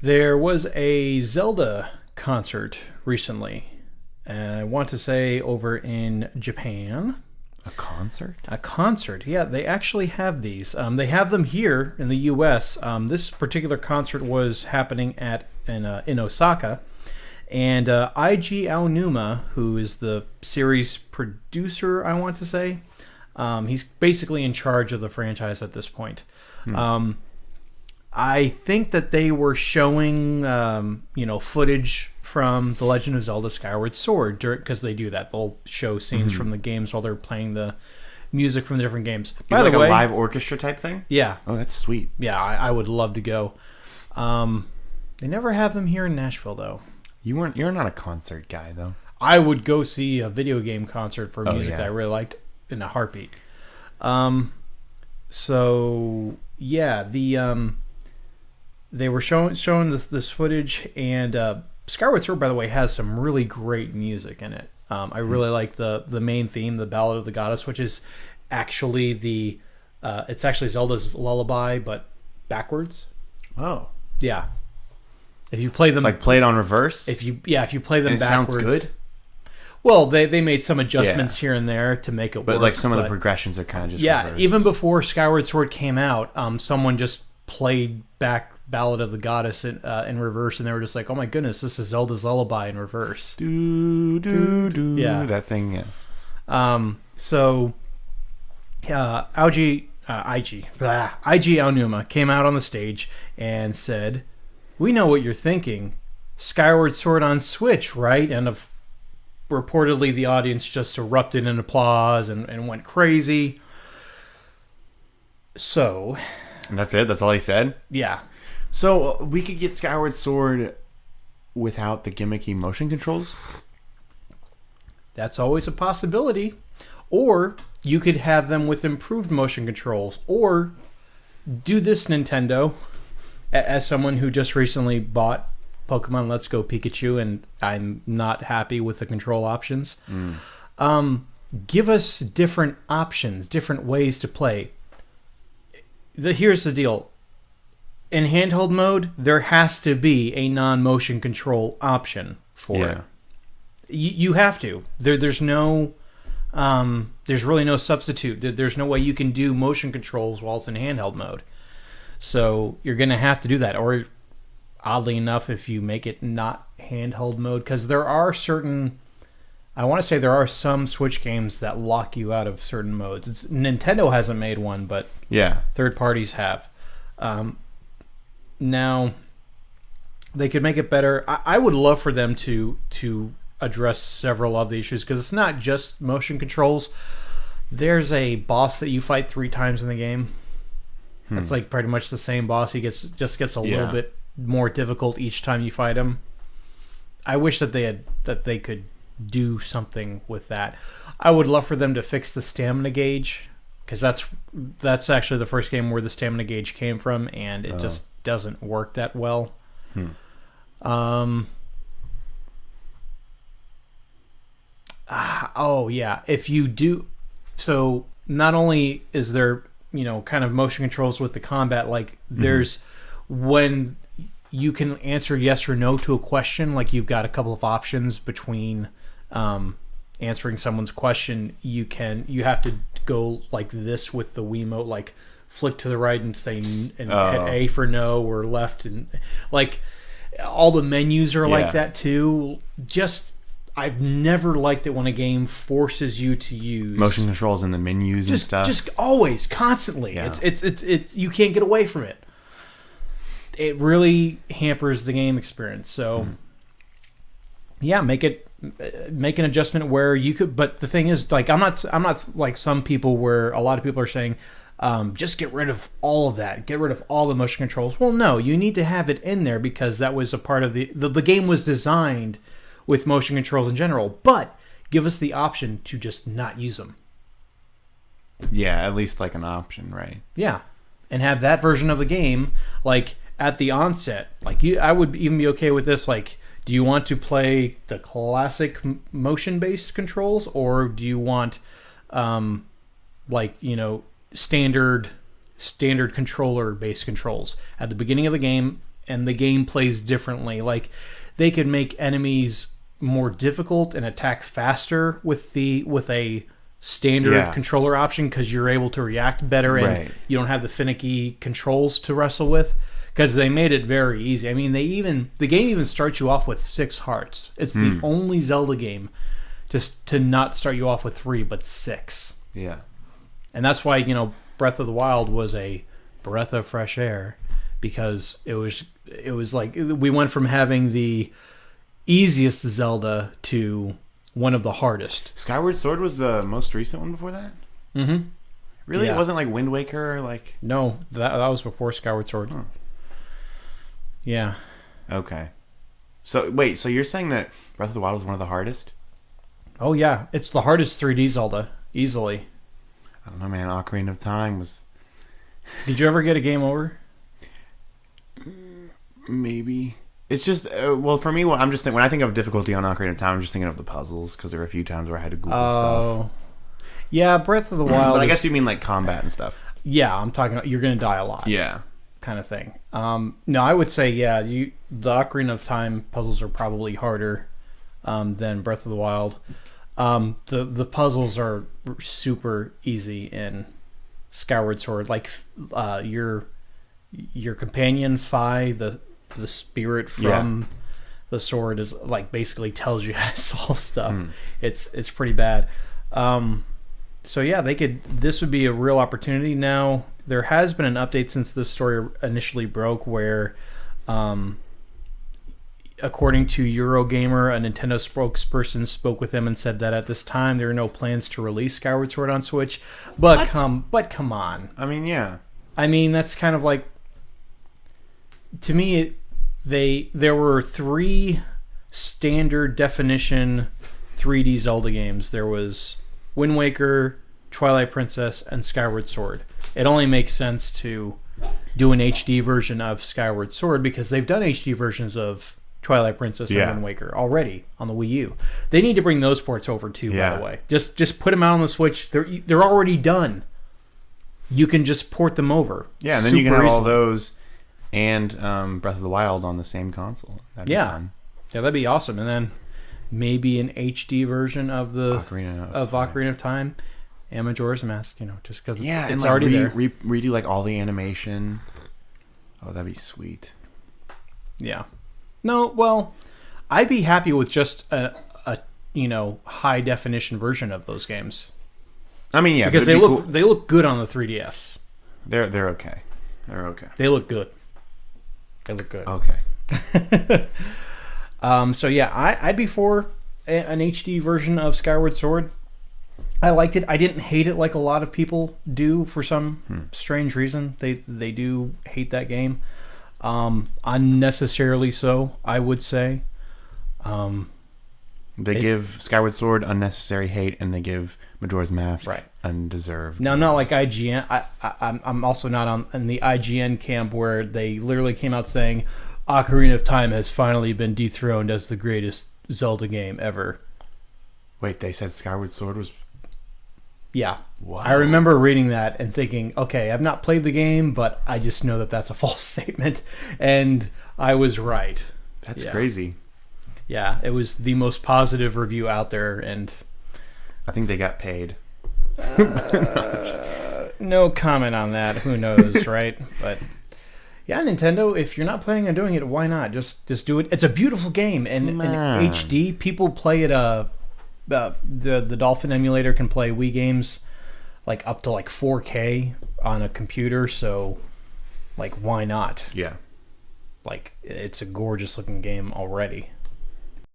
There was a Zelda concert recently. I want to say over in Japan. A concert? A concert, yeah. They actually have these. They have them here in the U.S. This particular concert was happening in Osaka. And IG Aonuma, who is the series producer, I want to say, he's basically in charge of the franchise at this point. I think that they were showing, footage from The Legend of Zelda: Skyward Sword, because they do that. They'll show scenes from the games while they're playing the music from the different games. By the way, a live orchestra type thing? Yeah. Oh, that's sweet. Yeah, I would love to go. They never have them here in Nashville, though. You're not a concert guy, though. I would go see a video game concert for music that I really liked in a heartbeat. They were showing this footage, and Skyward Sword, by the way, has some really great music in it. I really like the main theme, the Ballad of the Goddess, which is actually it's actually Zelda's lullaby, but backwards. Oh, yeah. If you play them play it on reverse, if you play them and it backwards, sounds good. Well, they made some adjustments here and there to make it work. But some of the progressions are kind of just reversed. Even before Skyward Sword came out, someone just played back Ballad of the Goddess in reverse, and they were just like, "Oh my goodness, this is Zelda's lullaby in reverse." Do do do. Yeah, that thing. Yeah. IG Aonuma came out on the stage and said, "We know what you're thinking. Skyward Sword on Switch, right?" And reportedly, the audience just erupted in applause and went crazy. So, and that's it. That's all he said. Yeah. So we could get Skyward Sword without the gimmicky motion controls? That's always a possibility. Or you could have them with improved motion controls. Or do this, Nintendo, as someone who just recently bought Pokemon Let's Go Pikachu, and I'm not happy with the control options. Give us different options, different ways to play. Here's the deal. In handheld mode, there has to be a non-motion control option for it. You have to. There's no... there's really no substitute. There's no way you can do motion controls while it's in handheld mode. So you're going to have to do that. Or, oddly enough, if you make it not handheld mode, because there are certain... I want to say there are some Switch games that lock you out of certain modes. Nintendo hasn't made one, but third parties have. Now, they could make it better. I would love for them to address several of the issues, because it's not just motion controls. There's a boss that you fight 3 times in the game. It's like pretty much the same boss. He just gets a little bit more difficult each time you fight him. I wish that they could do something with that. I would love for them to fix the stamina gauge, because that's actually the first game where the stamina gauge came from, and it just doesn't work that well. If you do, so not only is there kind of motion controls with the combat, like there's when you can answer yes or no to a question, like you've got a couple of options between answering someone's question. You have to go like this with the Wiimote, like flick to the right and say and hit A for no, or left, and like all the menus are like that too. I've never liked it when a game forces you to use motion controls in the menus and stuff. Just always, constantly. Yeah. It's you can't get away from it. It really hampers the game experience. So, make an adjustment where you could. But the thing is, like, I'm not like some people where a lot of people are saying, just get rid of all of that. Get rid of all the motion controls. Well, no, you need to have it in there, because that was a part of the game was designed with motion controls in general, but give us the option to just not use them. Yeah, at least like an option, right? Yeah, and have that version of the game like at the onset. Like I would even be okay with this. Like, do you want to play the classic motion-based controls, or do you want, standard controller-based controls at the beginning of the game? and the game plays differently. Like, they could make enemies more difficult and attack faster with a standard controller option because you're able to react better and you don't have the finicky controls to wrestle with. Because they made it very easy. I mean, the game even starts you off with 6 hearts. It's the only Zelda game just to not start you off with 3, but 6. Yeah. And that's why, Breath of the Wild was a breath of fresh air, because it was like we went from having the easiest Zelda to one of the hardest. Skyward Sword was the most recent one before that? Mm-hmm. Really? Yeah. It wasn't like Wind Waker or like... No, that was before Skyward Sword. Huh. Yeah. Okay. So, wait, so you're saying that Breath of the Wild is one of the hardest? Oh, yeah. It's the hardest 3D Zelda, easily. I don't know, man. Ocarina of Time was... Did you ever get a game over? Maybe. It's just... well, for me, when I think of difficulty on Ocarina of Time, I'm just thinking of the puzzles, because there were a few times where I had to Google stuff. Yeah, Breath of the Wild... But I guess you mean like combat and stuff. Yeah, I'm talking about you're going to die a lot. Yeah. Kind of thing. No, I would say, the Ocarina of Time puzzles are probably harder than Breath of the Wild. The puzzles are super easy in Skyward Sword. Like your companion Fi, the spirit from the sword, is like basically tells you how to solve stuff. It's pretty bad. So yeah, this would be a real opportunity. Now, there has been an update since this story initially broke where, according to Eurogamer, a Nintendo spokesperson spoke with them and said that at this time there are no plans to release Skyward Sword on Switch. But come on. I mean, yeah. I mean, that's kind of like, to me, there were 3 standard definition 3D Zelda games. There was Wind Waker, Twilight Princess, and Skyward Sword. It only makes sense to do an HD version of Skyward Sword because they've done HD versions of Twilight Princess and Wind Waker already on the Wii U. They need to bring those ports over too, by the way. Just put them out on the Switch. They're already done. You can just port them over. Yeah, and then you can have all those and Breath of the Wild on the same console. That'd be fun. Yeah, that'd be awesome. And then maybe an HD version of Ocarina of Time and Majora's Mask, just because it's like already there. Redo like all the animation. Oh, that'd be sweet. Yeah. No, well, I'd be happy with just a high definition version of those games. I mean, yeah, because they look good on the 3DS. They're okay. They're okay. They look good. They look good. Okay. So yeah, I'd be for an HD version of Skyward Sword. I liked it. I didn't hate it like a lot of people do for some strange reason. They do hate that game. Unnecessarily so, I would say. They give Skyward Sword unnecessary hate, and they give Majora's Mask undeserved. Now, not like IGN. I'm also not in the IGN camp where they literally came out saying Ocarina of Time has finally been dethroned as the greatest Zelda game ever. Wait, they said Skyward Sword was... Yeah. Wow. I remember reading that and thinking, okay, I've not played the game, but I just know that that's a false statement. And I was right. That's crazy. Yeah, it was the most positive review out there, and... I think they got paid. No comment on that. Who knows, right? But... yeah, Nintendo, if you're not planning on doing it, why not? Just do it. It's a beautiful game, and in HD, people play it. The Dolphin emulator can play Wii games like up to like 4K on a computer, so like why not? Yeah, like it's a gorgeous looking game already.